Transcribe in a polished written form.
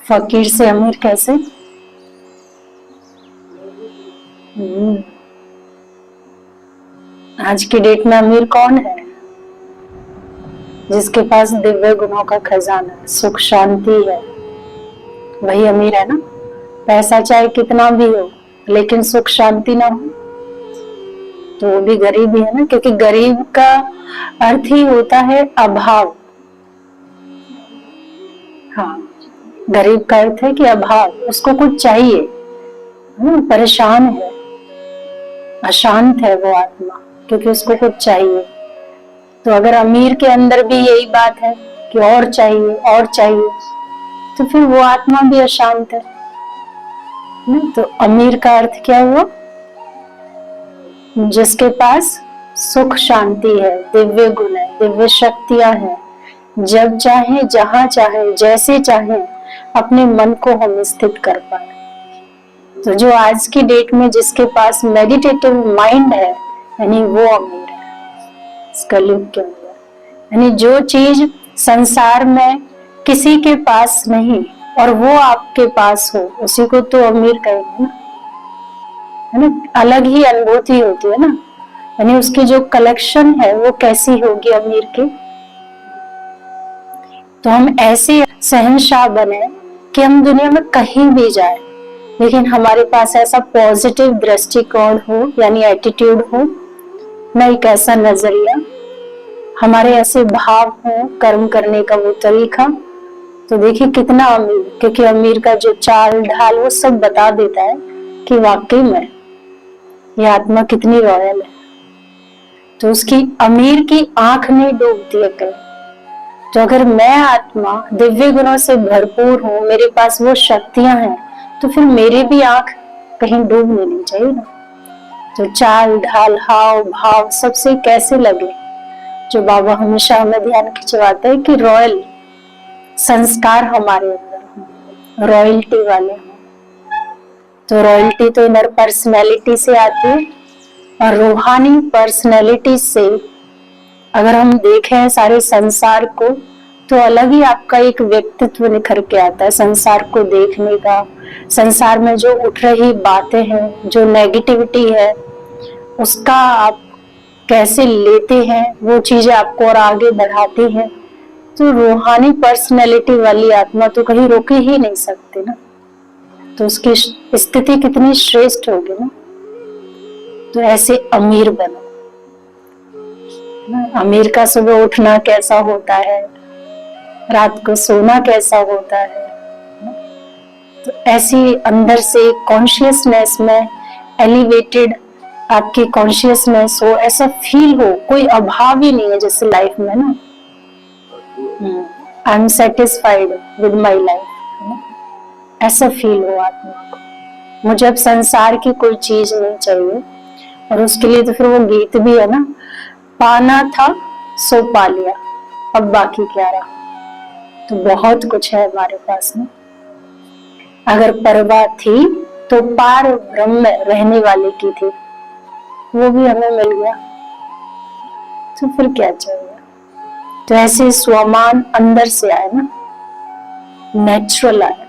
फकीर से अमीर कैसे? आज की डेट में अमीर कौन है? जिसके पास दिव्य गुणों का खजाना है, सुख शांति है, वही अमीर है ना। पैसा चाहे कितना भी हो, लेकिन सुख शांति ना हो तो वो भी गरीब ही है ना, क्योंकि गरीब का अर्थ ही होता है अभाव। हाँ, गरीब का अर्थ है कि अभाव, उसको कुछ चाहिए, परेशान है, अशांत है वो आत्मा, क्योंकि उसको कुछ चाहिए। तो अगर अमीर के अंदर भी यही बात है कि और चाहिए और चाहिए, तो फिर वो आत्मा भी अशांत है। तो अमीर का अर्थ क्या हुआ? जिसके पास सुख शांति है, दिव्य गुण है, दिव्य शक्तियां हैं, जब चाहे जहां चाहे जैसे चाहे अपने मन को हम स्थित कर पाए। तो जो आज की डेट में जिसके पास मेडिटेटिव माइंड है, यानी वो अमीर है इस कलयुग के अंदर। यानी जो चीज संसार में किसी के पास नहीं और वो आपके पास हो, उसी को तो अमीर कहेंगे ना, है ना। अलग ही अनुभूति होती है ना, यानी उसकी जो कलेक्शन है वो कैसी होगी अमीर की। तो हम ऐसे शहंशाह बने कि हम दुनिया में कहीं भी जाए, लेकिन हमारे पास ऐसा पॉजिटिव दृष्टिकोण हो, यानी एटीट्यूड हो ना, एक ऐसा नजरिया, हमारे ऐसे भाव हो, कर्म करने का वो तरीका। तो देखिए कितना अमीर, क्योंकि अमीर का जो चाल ढाल वो सब बता देता है कि वाकई में ये आत्मा कितनी रॉयल है। तो उसकी अमीर की आंख नहीं डूबती है कहीं। तो अगर मैं आत्मा दिव्य गुणों से भरपूर हूँ, मेरे पास वो शक्तियां हैं, तो फिर मेरी भी आंख कहीं डूबनी नहीं चाहिए ना। तो चाल ढाल हाव भाव सबसे कैसे लगे, जो बाबा हमेशा हमें ध्यान खिंचवाते हैं कि रॉयल संस्कार हमारे अंदर हो, रॉयल्टी वाले हो। तो रॉयल्टी तो इनर पर्सनैलिटी से आती है, और रूहानी पर्सनैलिटी से अगर हम देखें सारे संसार को, तो अलग ही आपका एक व्यक्तित्व निखर के आता है संसार को देखने का। संसार में जो उठ रही बातें हैं, जो नेगेटिविटी है, उसका आप कैसे लेते हैं, वो चीजें आपको और आगे बढ़ाती हैं। तो रूहानी पर्सनैलिटी वाली आत्मा तो कहीं रोक ही नहीं सकती ना। तो उसकी स्थिति कितनी श्रेष्ठ होगी ना। तो ऐसे अमीर बनो। अमीर का सुबह उठना कैसा होता है, रात को सोना कैसा होता है। तो ऐसी अंदर से कॉन्शियसनेस में एलिवेटेड आपकी कॉन्शियसनेस हो, ऐसा फील हो, कोई अभाव ही नहीं है जैसे लाइफ में ना। I am satisfied with my life, ऐसा फील हो आत्मा को। मुझे अब संसार की कोई चीज नहीं चाहिए। और उसके लिए तो फिर वो गीत भी है ना, पाना था सो पा लिया, अब बाकी क्या रहा। तो बहुत कुछ है हमारे पास में। अगर परवाह थी तो पार ब्रह्म में रहने वाले की थी, वो भी हमें मिल गया, तो फिर क्या चाहिए। तो ऐसे स्वमान अंदर से आए ना, नेचुरल आए।